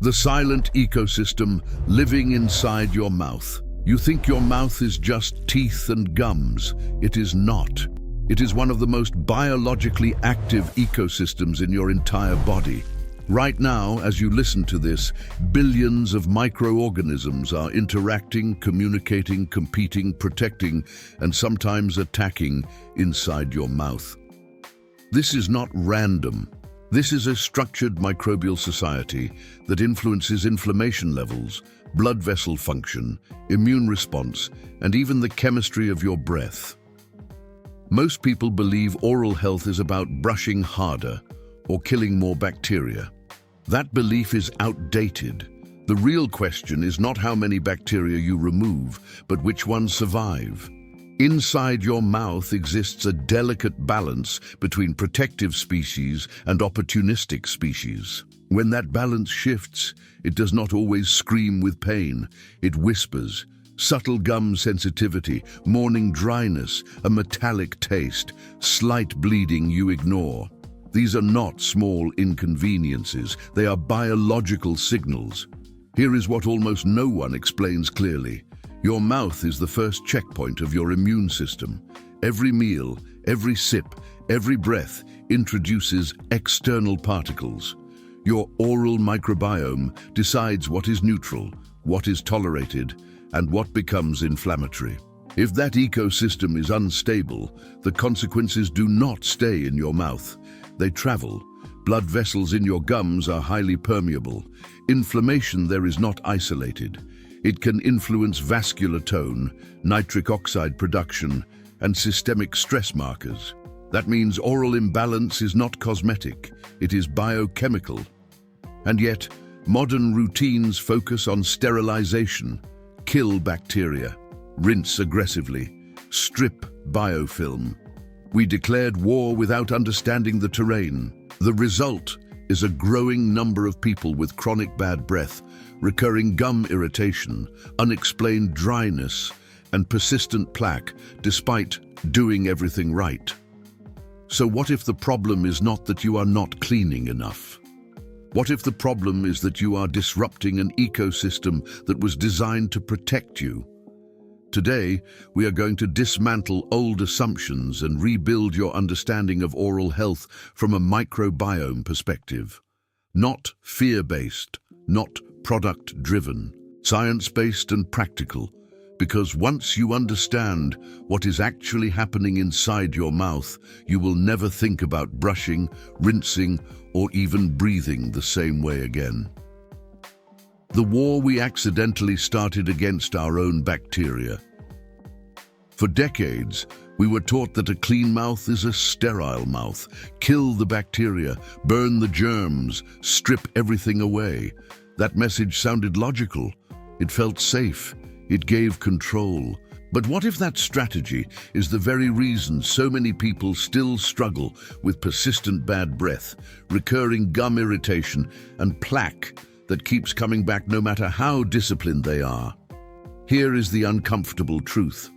The silent ecosystem living inside your mouth. You think your mouth is just teeth and gums. It is not. It is one of the most biologically active ecosystems in your entire body. Right now, as you listen to this, billions of microorganisms are interacting, communicating, competing, protecting, and sometimes attacking inside your mouth. This is not random. This is a structured microbial society that influences inflammation levels, blood vessel function, immune response, and even the chemistry of your breath. Most people believe oral health is about brushing harder or killing more bacteria. That belief is outdated. The real question is not how many bacteria you remove, but which ones survive. Inside your mouth exists a delicate balance between protective species and opportunistic species. When that balance shifts, it does not always scream with pain. It whispers. Subtle gum sensitivity, morning dryness, a metallic taste, slight bleeding you ignore. These are not small inconveniences. They are biological signals. Here is what almost no one explains clearly. Your mouth is the first checkpoint of your immune system. Every meal, every sip, every breath introduces external particles. Your oral microbiome decides what is neutral, what is tolerated, and what becomes inflammatory. If that ecosystem is unstable, the consequences do not stay in your mouth. They travel. Blood vessels in your gums are highly permeable. Inflammation there is not isolated. It can influence vascular tone, nitric oxide production, and systemic stress markers. That means oral imbalance is not cosmetic, it is biochemical. And yet, modern routines focus on sterilization, kill bacteria, rinse aggressively, strip biofilm. We declared war without understanding the terrain. The result is a growing number of people with chronic bad breath, recurring gum irritation, unexplained dryness, and persistent plaque, despite doing everything right. So what if the problem is not that you are not cleaning enough? What if the problem is that you are disrupting an ecosystem that was designed to protect you? Today, we are going to dismantle old assumptions and rebuild your understanding of oral health from a microbiome perspective. Not fear-based, not product-driven, science-based and practical. Because once you understand what is actually happening inside your mouth, you will never think about brushing, rinsing, or even breathing the same way again. The war we accidentally started against our own bacteria. For decades, we were taught that a clean mouth is a sterile mouth. Kill the bacteria, burn the germs, strip everything away. That message sounded logical. It felt safe. It gave control. But what if that strategy is the very reason so many people still struggle with persistent bad breath, recurring gum irritation, and plaque that keeps coming back no matter how disciplined they are? Here is the uncomfortable truth.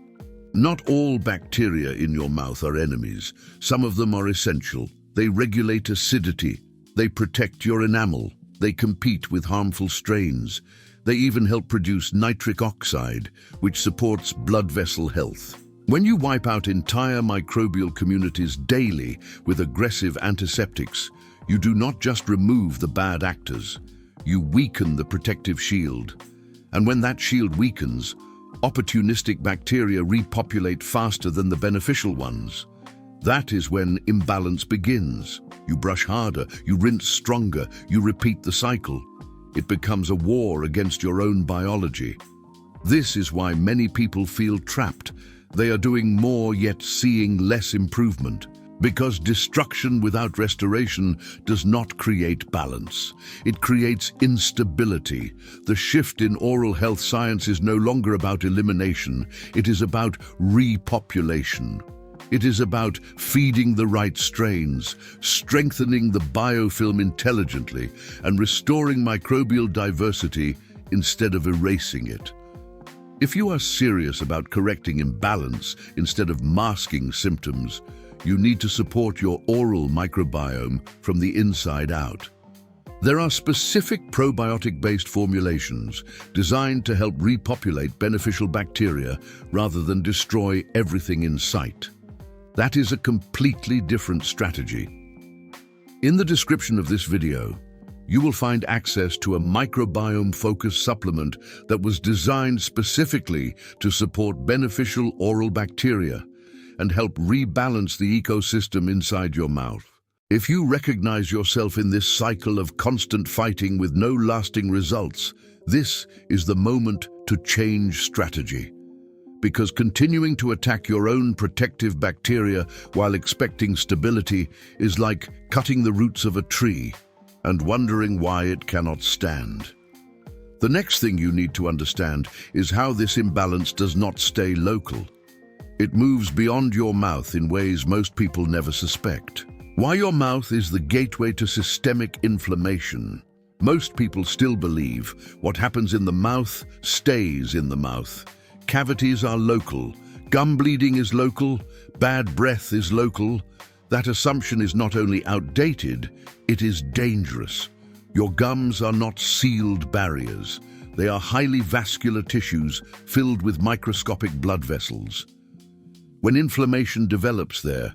Not all bacteria in your mouth are enemies. Some of them are essential. They regulate acidity. They protect your enamel. They compete with harmful strains. They even help produce nitric oxide, which supports blood vessel health. When you wipe out entire microbial communities daily with aggressive antiseptics, you do not just remove the bad actors, you weaken the protective shield. And when that shield weakens, opportunistic bacteria repopulate faster than the beneficial ones. That is when imbalance begins. You brush harder, you rinse stronger, you repeat the cycle. It becomes a war against your own biology. This is why many people feel trapped. They are doing more yet seeing less improvement. Because destruction without restoration does not create balance. It creates instability. The shift in oral health science is no longer about elimination. It is about repopulation. It is about feeding the right strains, strengthening the biofilm intelligently, and restoring microbial diversity instead of erasing it. If you are serious about correcting imbalance instead of masking symptoms, you need to support your oral microbiome from the inside out. There are specific probiotic-based formulations designed to help repopulate beneficial bacteria rather than destroy everything in sight. That is a completely different strategy. In the description of this video, you will find access to a microbiome-focused supplement that was designed specifically to support beneficial oral bacteria and help rebalance the ecosystem inside your mouth. If you recognize yourself in this cycle of constant fighting with no lasting results, this is the moment to change strategy. Because continuing to attack your own protective bacteria while expecting stability is like cutting the roots of a tree and wondering why it cannot stand. The next thing you need to understand is how this imbalance does not stay local. It moves beyond your mouth in ways most people never suspect. Why your mouth is the gateway to systemic inflammation. Most people still believe what happens in the mouth stays in the mouth. Cavities are local, gum bleeding is local, bad breath is local. That assumption is not only outdated, it is dangerous. Your gums are not sealed barriers. They are highly vascular tissues filled with microscopic blood vessels. When inflammation develops there,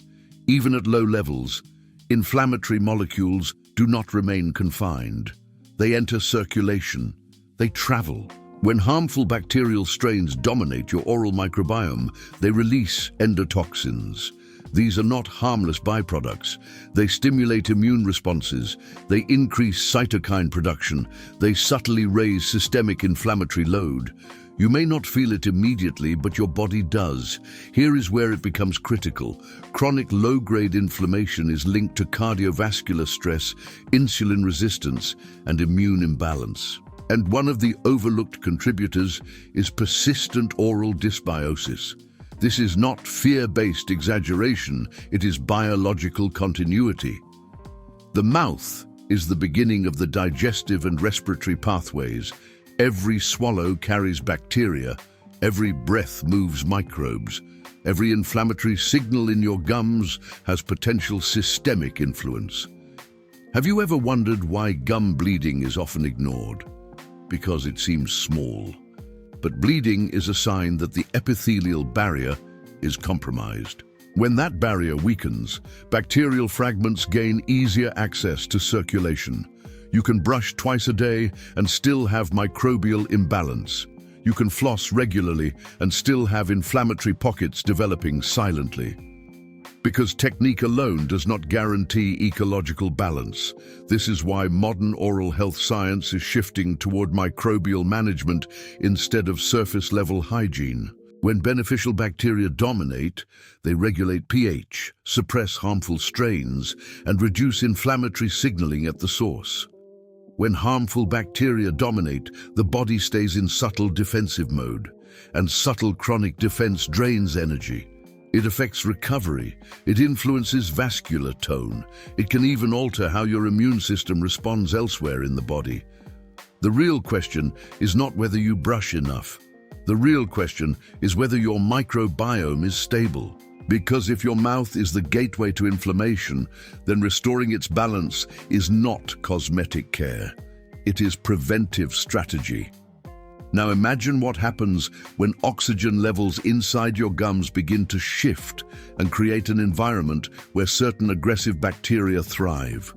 even at low levels, inflammatory molecules do not remain confined. They enter circulation. They travel. When harmful bacterial strains dominate your oral microbiome, they release endotoxins. These are not harmless byproducts. They stimulate immune responses. They increase cytokine production. They subtly raise systemic inflammatory load. You may not feel it immediately, but your body does. Here is where it becomes critical. Chronic low-grade inflammation is linked to cardiovascular stress, insulin resistance, and immune imbalance. And one of the overlooked contributors is persistent oral dysbiosis. This is not fear-based exaggeration, it is biological continuity. The mouth is the beginning of the digestive and respiratory pathways. Every swallow carries bacteria, every breath moves microbes, every inflammatory signal in your gums has potential systemic influence. Have you ever wondered why gum bleeding is often ignored? Because it seems small. But bleeding is a sign that the epithelial barrier is compromised. When that barrier weakens, bacterial fragments gain easier access to circulation. You can brush twice a day and still have microbial imbalance. You can floss regularly and still have inflammatory pockets developing silently. Because technique alone does not guarantee ecological balance. This is why modern oral health science is shifting toward microbial management instead of surface-level hygiene. When beneficial bacteria dominate, they regulate pH, suppress harmful strains, and reduce inflammatory signaling at the source. When harmful bacteria dominate, the body stays in subtle defensive mode, and subtle chronic defense drains energy. It affects recovery, it influences vascular tone, it can even alter how your immune system responds elsewhere in the body. The real question is not whether you brush enough. The real question is whether your microbiome is stable. Because if your mouth is the gateway to inflammation, then restoring its balance is not cosmetic care. It is preventive strategy. Now imagine what happens when oxygen levels inside your gums begin to shift and create an environment where certain aggressive bacteria thrive.